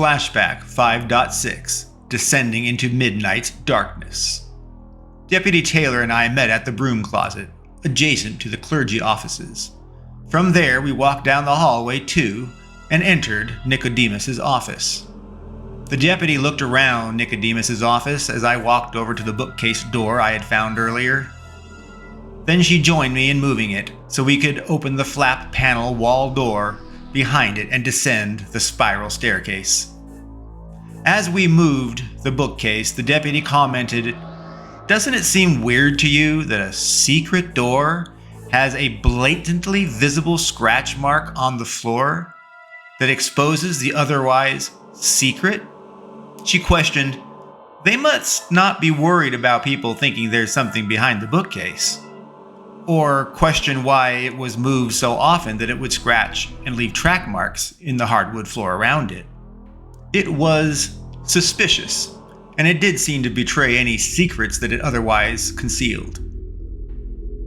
Flashback 5.6, Descending into Midnight's Darkness. Deputy Taylor and I met at the broom closet, adjacent to the clergy offices. From there, we walked down the hallway to and entered Nicodemus's office. The deputy looked around Nicodemus's office as I walked over to the bookcase door I had found earlier. Then she joined me in moving it so we could open the flap panel wall door behind it and descend the spiral staircase. As we moved the bookcase, the deputy commented, "Doesn't it seem weird to you that a secret door has a blatantly visible scratch mark on the floor that exposes the otherwise secret?" She questioned, "They must not be worried about people thinking there's something behind the bookcase." Or questioned why it was moved so often that it would scratch and leave track marks in the hardwood floor around it. It was suspicious, and it did seem to betray any secrets that it otherwise concealed.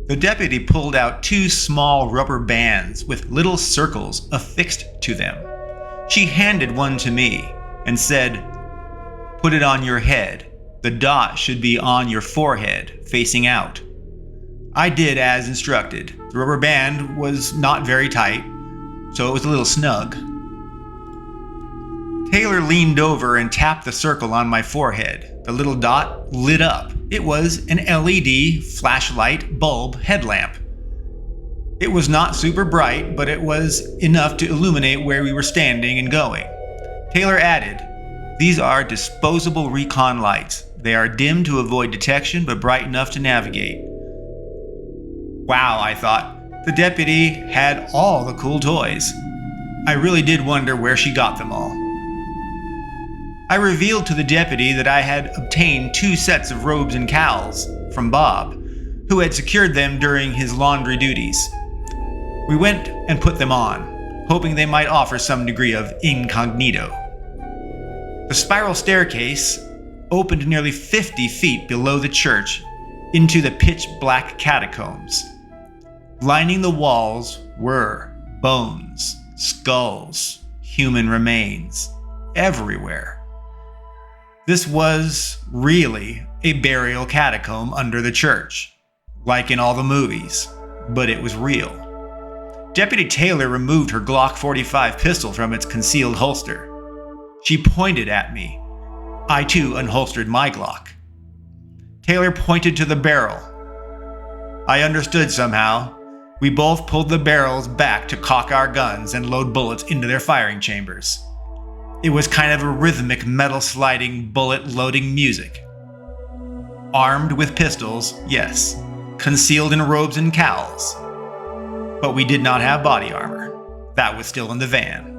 The deputy pulled out 2 small rubber bands with little circles affixed to them. She handed one to me and said, "Put it on your head. The dot should be on your forehead, facing out." I did as instructed. The rubber band was not very tight, so it was a little snug. Taylor leaned over and tapped the circle on my forehead. The little dot lit up. It was an LED flashlight bulb headlamp. It was not super bright, but it was enough to illuminate where we were standing and going. Taylor added, "These are disposable recon lights. They are dim to avoid detection, but bright enough to navigate." Wow, I thought. The deputy had all the cool toys. I really did wonder where she got them all. I revealed to the deputy that I had obtained 2 sets of robes and cowls from Bob, who had secured them during his laundry duties. We went and put them on, hoping they might offer some degree of incognito. The spiral staircase opened nearly 50 feet below the church into the pitch-black catacombs. Lining the walls were bones, skulls, human remains, everywhere. This was really a burial catacomb under the church, like in all the movies, but it was real. Deputy Taylor removed her Glock 45 pistol from its concealed holster. She pointed at me. I too unholstered my Glock. Taylor pointed to the barrel. I understood somehow. We both pulled the barrels back to cock our guns and load bullets into their firing chambers. It was kind of a rhythmic metal sliding bullet loading music. Armed with pistols, yes. Concealed in robes and cowls. But we did not have body armor. That was still in the van.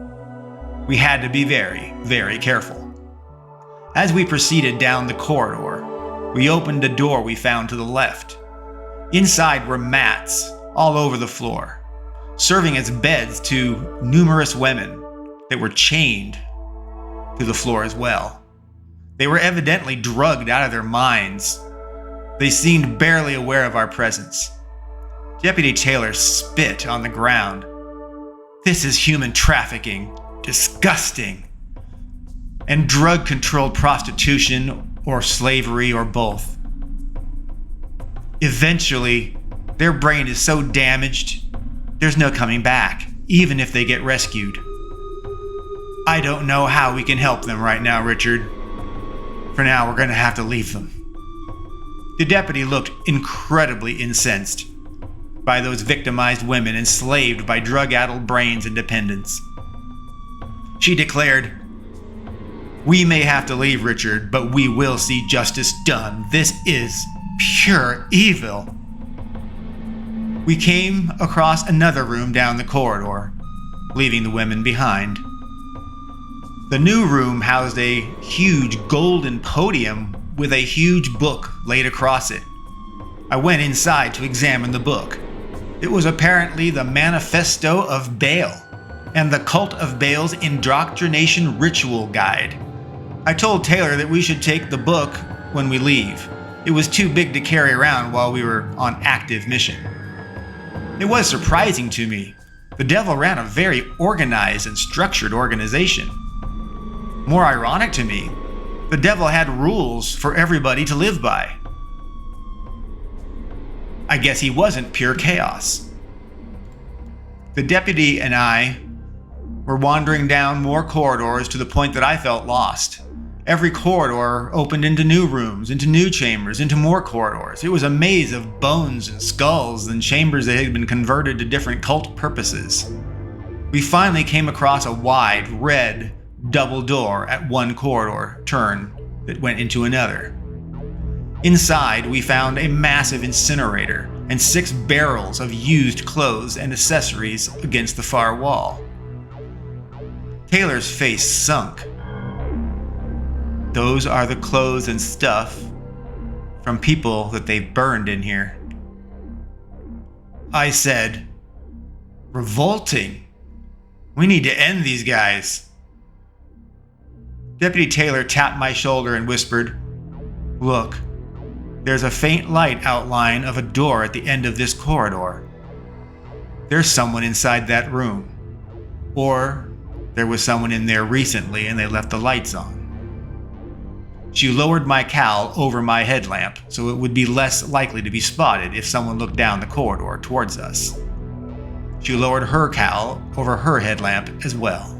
We had to be very, very careful. As we proceeded down the corridor, we opened a door we found to the left. Inside were mats all over the floor, serving as beds to numerous women that were chained to the floor as well. They were evidently drugged out of their minds. They seemed barely aware of our presence. Deputy Taylor spit on the ground. "This is human trafficking. Disgusting. And drug-controlled prostitution or slavery or both. Eventually, their brain is so damaged, there's no coming back, even if they get rescued. I don't know how we can help them right now, Richard. For now, we're going to have to leave them." The deputy looked incredibly incensed by those victimized women enslaved by drug-addled brains and dependents. She declared, "We may have to leave, Richard, but we will see justice done. This is pure evil." We came across another room down the corridor, leaving the women behind. The new room housed a huge golden podium with a huge book laid across it. I went inside to examine the book. It was apparently the Manifesto of Baal and the Cult of Baal's Indoctrination Ritual Guide. I told Taylor that we should take the book when we leave. It was too big to carry around while we were on active mission. It was surprising to me. The devil ran a very organized and structured organization. More ironic to me, the devil had rules for everybody to live by. I guess he wasn't pure chaos. The deputy and I were wandering down more corridors to the point that I felt lost. Every corridor opened into new rooms, into new chambers, into more corridors. It was a maze of bones and skulls and chambers that had been converted to different cult purposes. We finally came across a wide, red, double door at one corridor turn that went into another. Inside, we found a massive incinerator and 6 barrels of used clothes and accessories against the far wall. Taylor's face sunk. Those are the clothes and stuff from people that they've burned in here. I said, revolting. We need to end these guys. Deputy Taylor tapped my shoulder and whispered, "Look, there's a faint light outline of a door at the end of this corridor. There's someone inside that room. Or there was someone in there recently and they left the lights on." She lowered my cowl over my headlamp so it would be less likely to be spotted if someone looked down the corridor towards us. She lowered her cowl over her headlamp as well.